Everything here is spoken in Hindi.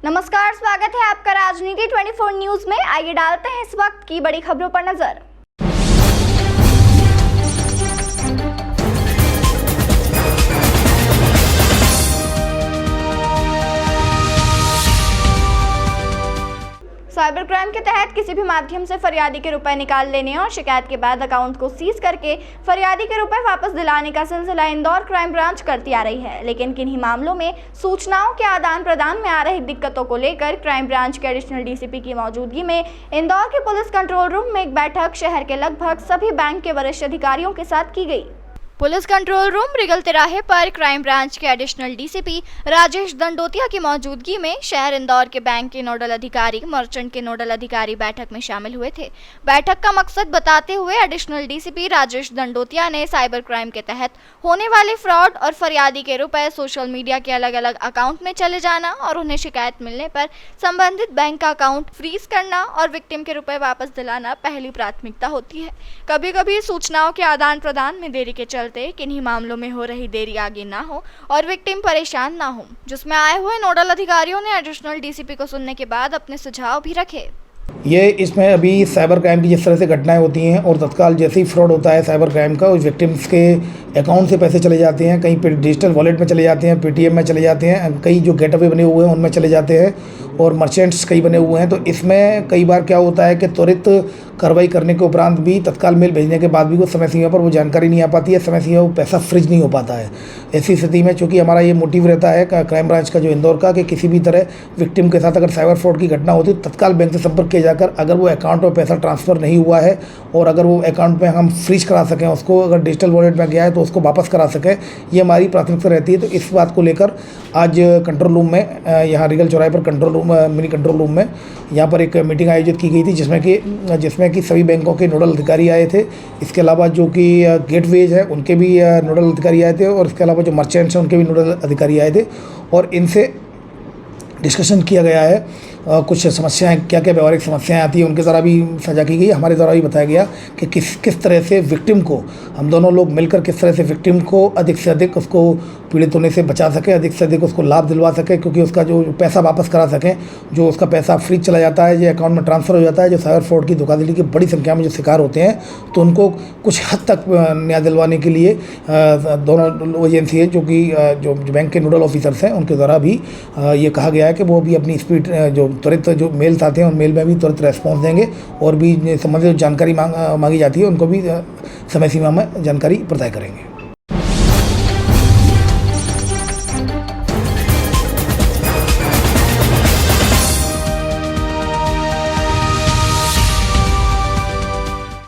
नमस्कार, स्वागत है आपका राजनीति 24 न्यूज में। आइए डालते हैं इस वक्त की बड़ी खबरों पर नजर। साइबर क्राइम के तहत किसी भी माध्यम से फरियादी के रुपए निकाल लेने और शिकायत के बाद अकाउंट को सीज करके फरियादी के रुपए वापस दिलाने का सिलसिला इंदौर क्राइम ब्रांच करती आ रही है। लेकिन किन्हीं मामलों में सूचनाओं के आदान प्रदान में आ रही दिक्कतों को लेकर क्राइम ब्रांच के एडिशनल डीसीपी की मौजूदगी में इंदौर के पुलिस कंट्रोल रूम में एक बैठक शहर के लगभग सभी बैंक के वरिष्ठ अधिकारियों के साथ की गई। पुलिस कंट्रोल रूम रिगल तिराहे पर क्राइम ब्रांच के एडिशनल डीसीपी राजेश दंडोतिया की मौजूदगी में शहर इंदौर के बैंक के नोडल अधिकारी, मर्चेंट के नोडल अधिकारी बैठक में शामिल हुए थे। बैठक का मकसद बताते हुए एडिशनल डीसीपी राजेश दंडोतिया ने साइबर क्राइम के तहत होने वाले फ्रॉड और फरियादी के रुपए सोशल मीडिया के अलग अलग अकाउंट में चले जाना और उन्हें शिकायत मिलने पर संबंधित बैंक का अकाउंट फ्रीज करना और विक्टिम के रुपए वापस दिलाना पहली प्राथमिकता होती है। कभी कभी सूचनाओं के आदान प्रदान में देरी के चलते किन्हीं मामलों में हो रही देरी आगे ना हो और विक्टिम परेशान ना हो, जिसमें आए हुए नोडल अधिकारियों ने एडिशनल डीसीपी को सुनने के बाद अपने सुझाव भी रखे। ये इसमें अभी साइबर क्राइम की जिस तरह से घटनाएं होती हैं और तत्काल जैसे ही फ्रॉड होता है साइबर क्राइम का, उस विक्टिम्स के अकाउंट से पैसे चले जाते हैं, कहीं पे डिजिटल वॉलेट में चले जाते हैं, पेटीएम में चले जाते हैं, कई जो गेटवे बने हुए हैं उनमें चले जाते हैं और मर्चेंट्स कई बने हुए हैं। तो इसमें कई बार क्या होता है कि त्वरित कार्रवाई करने के उपरांत भी तत्काल मेल भेजने के बाद भी वो समय सीमा पर वो जानकारी नहीं आ पाती है, समय सीमा वो पैसा फ्रीज नहीं हो पाता है। ऐसी स्थिति में चूँकि हमारा ये मोटिव रहता है क्राइम ब्रांच का जो इंदौर का, कि किसी भी तरह विक्टिम के साथ अगर साइबर फ्रॉड की घटना होती है तत्काल बैंक से संपर्क किया जाकर अगर वो अकाउंट में पैसा ट्रांसफ़र नहीं हुआ है और अगर वो अकाउंट में हम फ्रीज करा सकें उसको, अगर डिजिटल वॉलेट में गया है तो उसको वापस करा सकें, ये हमारी प्राथमिकता रहती है। तो इस बात को लेकर आज कंट्रोल रूम में, यहाँ रिगल चौराहे पर control room, mini control room में यहाँ पर एक मीटिंग आयोजित की गई थी जिसमें कि सभी बैंकों के नोडल अधिकारी आए थे। इसके अलावा जो कि गेटवेज है उनके भी नोडल अधिकारी आए थे और इसके अलावा जो मर्चेंट्स हैं उनके भी नोडल अधिकारी आए थे और इनसे डिस्कशन किया गया है। कुछ समस्याएं, क्या क्या व्यवहारिक समस्याएं आती हैं उनके द्वारा भी साझा की गई। हमारे द्वारा भी बताया गया कि किस तरह से विक्टिम को, हम दोनों लोग मिलकर किस तरह से विक्टिम को अधिक से अधिक उसको पीड़ित होने से बचा सकें, अधिक से अधिक उसको लाभ दिलवा सकें, क्योंकि उसका जो पैसा वापस करा सकें, जो उसका पैसा फ्रीज चला जाता है, जो अकाउंट में ट्रांसफ़र हो जाता है, जो साइबर फ्रॉड की धोखाधड़ी की बड़ी संख्या में जो शिकार होते हैं, तो उनको कुछ हद तक न्याय दिलवाने के लिए दोनों एजेंसी है जो बैंक के नोडल ऑफिसर्स हैं उनके द्वारा भी ये कहा गया है कि वो भी अपनी स्पीड जो त्वरित जो मेल्स आते हैं उन मेल में भी तुरंत रेस्पॉन्स देंगे और भी संबंधित जानकारी मांगी जाती है उनको भी समय सीमा में जानकारी प्रदान करेंगे।